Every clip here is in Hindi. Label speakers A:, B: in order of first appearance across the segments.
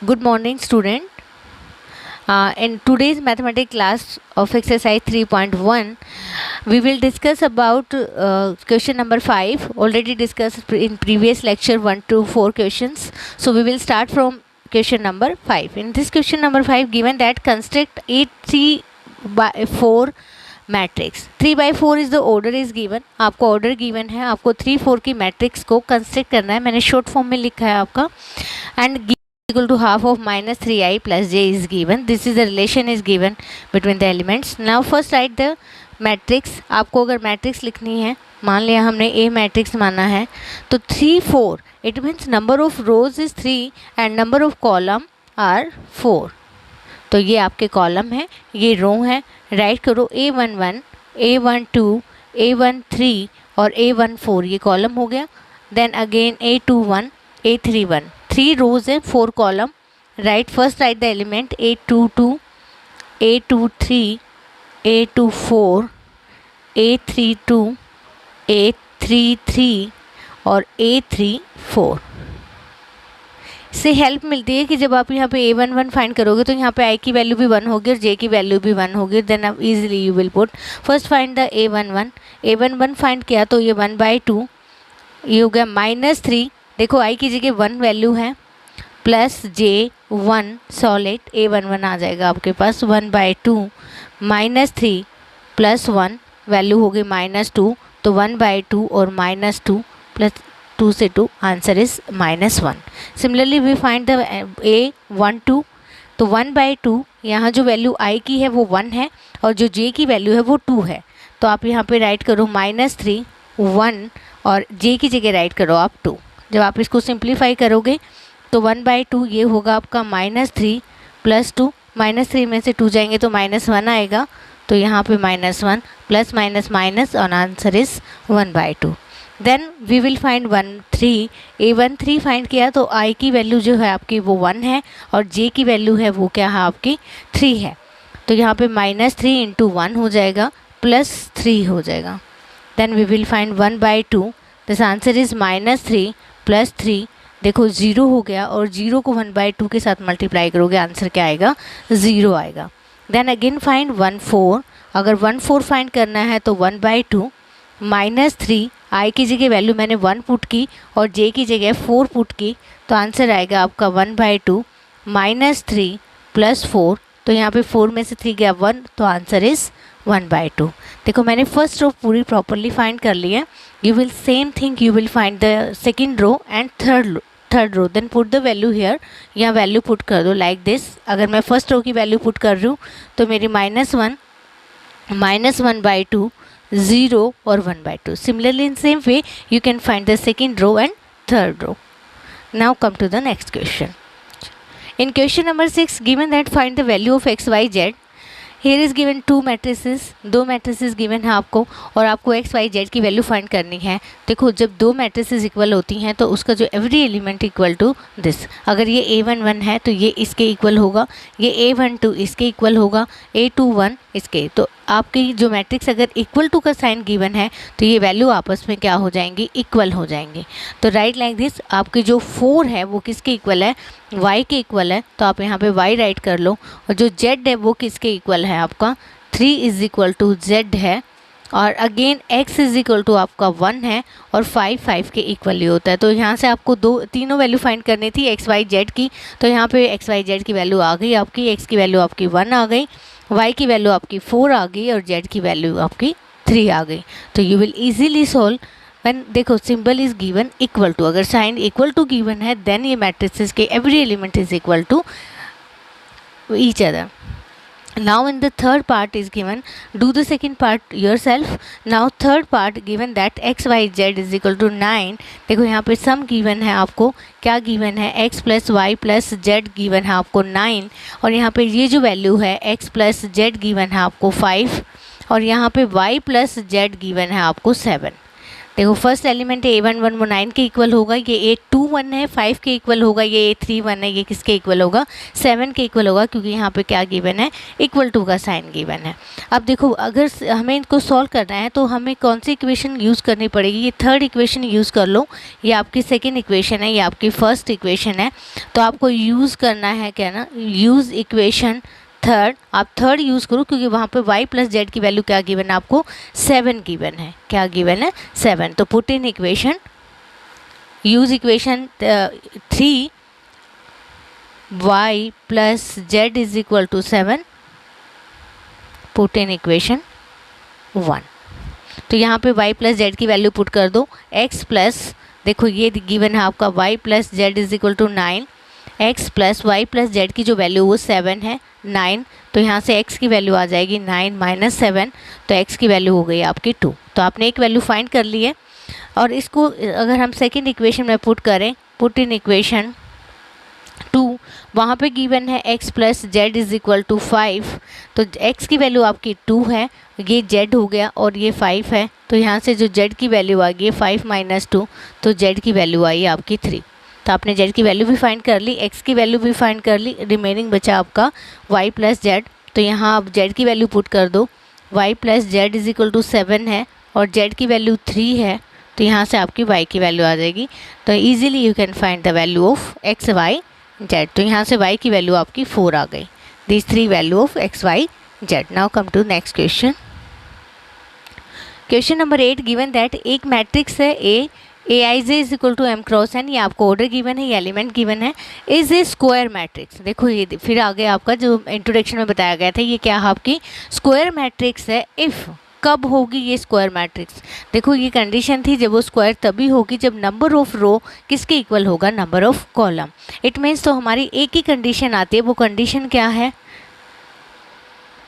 A: Good morning, student. In today's mathematics class of exercise 3.1, we will discuss about question number 5. Already discussed in previous lecture 1 to 4 questions. So we will start from question number 5. In this question number 5, given that construct a 3/4 matrix 3/4 is the order is given. आपको ऑर्डर गिवन है, आपको 3/4 की मैट्रिक्स को कंस्ट्रक्ट करना है. मैंने शॉर्ट फॉर्म में लिखा है आपका. And equal to half of minus 3i plus j is given. This is the relation is given between the elements. Now first write the matrix. आपको अगर मैट्रिक्स लिखनी है, मान लिया हमने A मैट्रिक्स माना है, तो 3 4 it means number of rows is 3 and number of column are 4. तो ये आपके कॉलम है, ये रो है. राइट करो A11, A12, A13 और A14, ये कॉलम हो गया. Then again A21, A31, 3 rows है, 4 column. Right, first write the element A22, A23, A24, A32, A33 और A34. इससे हेल्प मिलती है कि जब आप यहाँ पे A11 फाइंड करोगे तो यहाँ पे I की वैल्यू भी 1 होगी और J की वैल्यू भी 1 होगी. देन अब easily you will put first find the A11 find किया तो ये 1/2, ये हो गया -3. देखो I की जगह 1 वैल्यू है प्लस J1 सॉलिड A11 आ जाएगा आपके पास. 1/2 -3 प्लस 1 वैल्यू होगी -2, तो 1/2 और -2 प्लस 2 से 2 answer is -1. Similarly we find the A12. तो 1/2 यहाँ जो वैल्यू I की है वो 1 है और जो J की वैल्यू है वो 2 है. तो आप यहाँ पे राइट करो -3 1 और J की जगह राइट करो आप 2. जब आप इसको सिंप्लीफाई करोगे तो 1/2 ये होगा आपका -3 प्लस 2, -3 में से 2 जाएंगे तो -1 आएगा. तो यहाँ पे -1 प्लस माइनस माइनस और answer is 1/2. Then we will find 13. A13 फाइंड किया तो I की वैल्यू जो है आपकी वो 1 है और J की वैल्यू है वो क्या है आपकी 3 है. तो यहाँ पे -3 इंटू 1 हो जाएगा प्लस 3 हो जाएगा. Then we will find 1/2. This answer is -3 plus 3. देखो 0 हो गया और 0 को 1/2 के साथ मल्टीप्लाई करोगे आंसर क्या आएगा 0 आएगा. Then again find 1/4. अगर 1/4 फाइंड करना है तो 1/2 -3 I की जगह वैल्यू मैंने 1 पुट की और J की जगह 4 पुट की, तो आंसर आएगा आपका 1/2 -3 प्लस 4. तो यहाँ पे 4 में से 3 गया 1, तो आंसर इज 1/2. देखो मैंने फर्स्ट रो पूरी प्रॉपरली फाइंड कर ली है. You will same thing you will find the second row and third row. Then put the value here. यहाँ वैल्यू पुट कर दो लाइक दिस. अगर मैं फर्स्ट रो की वैल्यू पुट कर रही हूँ तो मेरी -1 -1/2 0 और 1/2. Similarly in same way you can find the second row and third row. Now come to the next question. In question number 6, given that find the value of x, y, z. Here is given 2 matrices. 2 matrices given है आपको और आपको x, y, z की वैल्यू फाइंड करनी है. देखो जब 2 matrices इक्वल होती हैं तो उसका जो every element equal to this. अगर ये A11 है तो ये इसके इक्वल होगा, ये A12 इसके इक्वल होगा, A21 इसके. तो आपकी जो मैट्रिक्स अगर इक्वल टू का साइन गिवन है तो ये वैल्यू आपस में क्या हो जाएंगी इक्वल हो जाएंगी. तो राइट लाइक दिस. आपकी जो 4 है वो किसके इक्वल है y के इक्वल है, तो आप यहाँ पे y राइट कर लो. और जो z है वो किसके इक्वल है आपका 3 इज इक्वल टू z है. और again x is equal to आपका 1 है और 5 के इक्वल ही होता है. तो यहाँ से आपको तीनों वैल्यू फाइंड करनी थी x y z की. तो यहाँ पे x y z की वैल्यू आ गई आपकी. x की वैल्यू आपकी 1 आ गई, y की वैल्यू आपकी 4 आ गई और z की वैल्यू आपकी 3 आ गई. तो you will easily solve when देखो symbol is given equal to. अगर साइन इक्वल टू गिवन है देन ये मैट्रिसेस के every element is equal to each other. Now in the third part is given, do the second part yourself. Now third part given that x y z is equal to 9. देखो यहाँ पे सम गिवन है आपको. क्या गिवन है x plus y plus z given है आपको 9 और यहाँ पे ये जो वैल्यू है x प्लस z गिवन है आपको 5 और यहाँ पे y प्लस z गिवन है आपको 7. देखो फर्स्ट एलिमेंट है A11 वो 9 के इक्वल होगा, ये A21 है 5 के इक्वल होगा, ये A31 है ये किसके इक्वल होगा 7 के इक्वल होगा, क्योंकि यहाँ पे क्या गिवन है इक्वल टू का साइन गिवन है। अब देखो अगर हमें इनको सॉल्व करना है तो हमें कौन सी इक्वेशन यूज़ करनी पड़ेगी, ये थर्ड इक्वेशन यूज़ कर लो, ये आपकी सेकेंड इक्वेशन है, ये आपकी फर्स्ट इक्वेशन है, तो आपको यूज़ करना है क्या ना, यूज़ इक्वेशन थर्ड, आप थर्ड यूज़ करो क्योंकि वहाँ पे y प्लस जेड की वैल्यू क्या गिवन है आपको 7 गिवन है, क्या गिवन है 7। तो put in equation, use equation 3 y plus z is equal to 7, put in equation 1। तो यहाँ पे y प्लस जेड की वैल्यू पुट कर दो, x प्लस देखो ये गिवन है आपका y plus z is equal to 9, x plus y plus Z की जो वैल्यू वो 7 है 9, तो यहाँ से x की वैल्यू आ जाएगी 9 माइनस 7, तो x की वैल्यू हो गई आपकी 2। तो आपने एक वैल्यू फाइंड कर ली है, और इसको अगर हम सेकेंड इक्वेशन में पुट करें, पुट इन इक्वेशन 2, वहाँ पे गिवन है x plus z is equal to 5, तो x की वैल्यू आपकी 2 है, ये z हो गया और ये 5 है, तो यहाँ से जो z की वैल्यू आ गई 5 माइनस 2, तो z की वैल्यू आई आपकी 3। तो आपने z की वैल्यू भी फाइंड कर ली, x की वैल्यू भी फाइंड कर ली, रिमेनिंग बचा आपका y प्लस जेड। तो यहाँ आप z की वैल्यू पुट कर दो, y plus z is equal to 7 है और z की वैल्यू 3 है, तो यहाँ से आपकी y की वैल्यू आ जाएगी। तो easily you can find the value of x y z। तो यहाँ से y की वैल्यू आपकी 4 आ गई। This 3 value of x y z। Now come to next question. Question number 8, given that एक मैट्रिक्स है Aij is equal to m cross n, ये आपको ऑर्डर गिवन है, ये एलिमेंट गिवन है, इज ए स्क्वायर मैट्रिक्स। देखो ये फिर आगे आपका जो इंट्रोडक्शन में बताया गया था, ये क्या है आपकी स्क्वायर मैट्रिक्स है। इफ़ कब होगी ये स्क्वायर मैट्रिक्स, देखो ये कंडीशन थी जब वो स्क्वायर तभी होगी जब नंबर ऑफ रो किसके इक्वल होगा, number of column. It means तो हमारी एक ही कंडीशन आती है, वो कंडीशन क्या है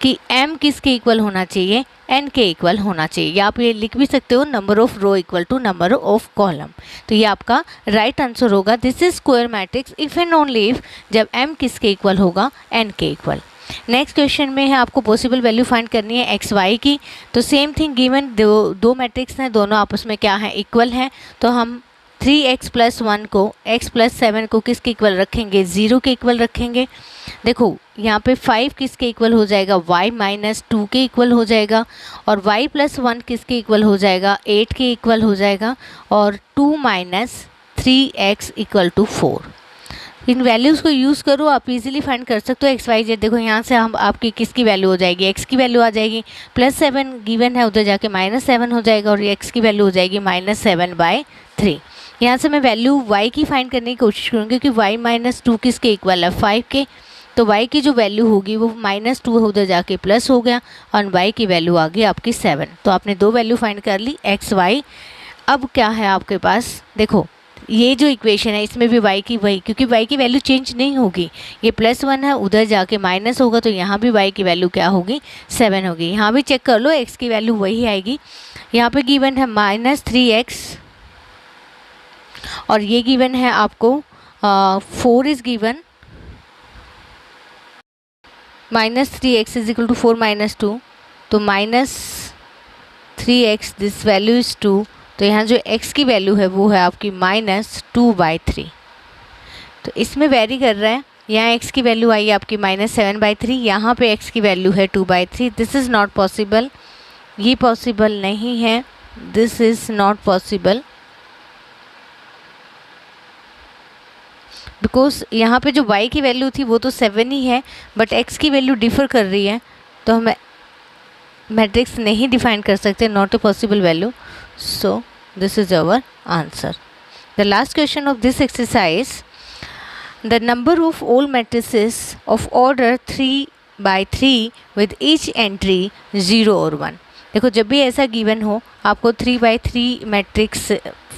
A: कि m किसके इक्वल होना चाहिए, n के इक्वल होना चाहिए, या आप ये लिख भी सकते हो number of row equal to number of column. तो ये आपका राइट आंसर होगा, this is square matrix if and only if जब m किसके इक्वल होगा, n के इक्वल। नेक्स्ट क्वेश्चन में है आपको पॉसिबल वैल्यू फाइंड करनी है एक्स वाई की। तो सेम थिंग गिवन दो मैट्रिक्स हैं, दोनों आपस में क्या है इक्वल हैं, तो हम 3x प्लस 1 को x प्लस 7 को किसके इक्वल रखेंगे, 0 के इक्वल रखेंगे। देखो यहाँ पे 5 किसके इक्वल हो जाएगा, y माइनस 2 के इक्वल हो जाएगा, और y प्लस 1 किसके इक्वल हो जाएगा, 8 के इक्वल हो जाएगा, और 2 माइनस 3x इक्वल टू 4। इन वैल्यूज़ को यूज़ करो, आप इजीली फाइंड कर सकते हो एक्स वाई जेड। देखो यहाँ से हम आपकी किसकी वैल्यू हो जाएगी, x की वैल्यू आ जाएगी, +7 गिवन है, उधर जाके -7 हो जाएगा, और x की वैल्यू हो जाएगी -7/3। यहाँ से मैं वैल्यू y की फाइंड करने की कोशिश करूँगी कि y माइनस 2 किसके इक्वल है, 5 के। तो y की जो वैल्यू होगी वो -2 उधर जाके प्लस हो गया, और y की वैल्यू आ गई आपकी 7। तो आपने दो वैल्यू फाइंड कर ली एक्स वाई। अब क्या है आपके पास, देखो ये जो इक्वेशन है इसमें भी y की वही, क्योंकि y की वैल्यू चेंज नहीं होगी, ये +1 है, उधर जाके माइनस होगा, तो यहाँ भी y की वैल्यू क्या होगी, 7 होगी। यहाँ भी चेक कर लो, x की वैल्यू वही आएगी। यहाँ पे गिवन है -3x, और ये गिवन है आपको 4 is given, -3x is equal to 4 minus 2, तो -3x दिस वैल्यू इज़ 2। तो यहाँ जो x की वैल्यू है वो है आपकी -2/3। तो इसमें वेरी कर रहा है, यहाँ x की वैल्यू आई आपकी -7/3, यहाँ पे x की वैल्यू है 2/3। दिस इज़ नॉट पॉसिबल, ये पॉसिबल नहीं है, this is not possible, because यहाँ पे जो y की वैल्यू थी वो तो 7 ही है, बट x की वैल्यू डिफ़र कर रही है, तो हम मैट्रिक्स नहीं डिफाइन कर सकते, not a possible value. So this is our answer. The last question of this exercise, the number of all matrices of order 3/3 with each entry 0 और 1। देखो जब भी ऐसा गिवन हो आपको 3/3 मैट्रिक्स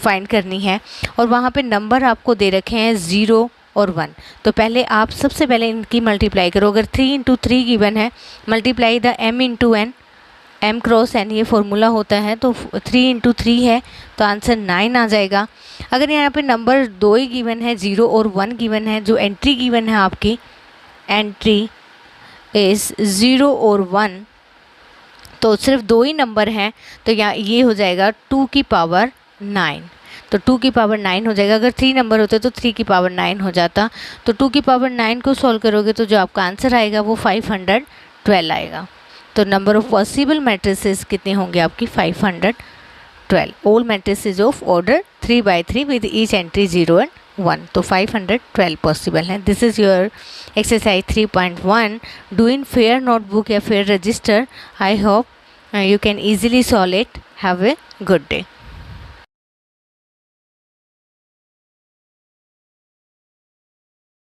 A: फाइंड करनी है, और वहाँ पे नंबर आपको दे रखे हैं 0 और 1, तो पहले आप सबसे पहले इनकी मल्टीप्लाई करो। अगर 3 × 3 गिवन है, multiply the m × n, m cross n ये फॉर्मूला होता है, तो 3 × 3 है, तो आंसर 9 आ जाएगा। अगर यहाँ पे नंबर 2 ही गिवन है, 0 और 1 गिवन है, जो एंट्री गिवन है आपकी एंट्री इज़ 0 और 1, तो सिर्फ 2 ही नंबर हैं, तो यहाँ ये हो जाएगा 2 की पावर 9, तो 2 की पावर 9 हो जाएगा। अगर 3 नंबर होते तो 3 की पावर 9 हो जाता। तो 2 की पावर 9 को सॉल्व करोगे तो जो आपका आंसर आएगा वो 512 आएगा। तो नंबर ऑफ पॉसिबल मैट्रिसेस कितने होंगे आपकी 512। All matrices of order 3x3 with each entry 0 and 1, तो 512 पॉसिबल हैं। This is your exercise 3.1 do in fair notebook या fair register. I hope you can easily solve it. Have a good day.